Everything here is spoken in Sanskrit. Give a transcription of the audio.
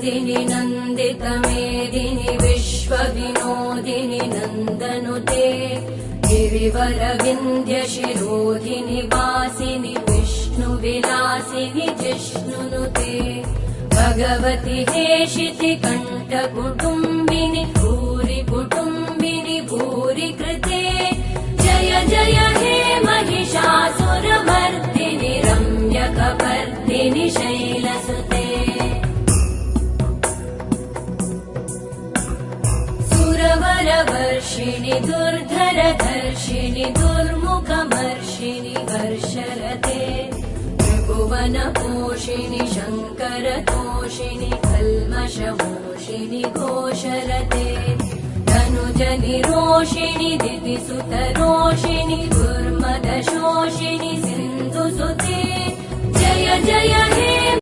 नन्दिनि नन्दितमेदिनि विश्वविनोदिनि नन्दनुते गिरिवरविन्ध्यशिरोधिनि वासिनि विष्णुविलासिनि जिष्णुनुते भगवति हेशिति कण्ठकुटुम्बिनि भूरि कुटुम्बिनि भूरि कृते जय जय हे महिषासुरमर्दिनि रम्यकपर्दिनि शैलसुते सुरवरवर्षिणि दुर्धरधर्षिणि दुर्मुखमर्षिणि वर्षरते त्रिभुवनपोषिणि शङ्करतोषिणि कल्मषमोषिणि घोषरते धनुजनिरोषिणि दितिसुतरोषिणि दुर्मदशोषिणि सिन्धुसुते जय जय हे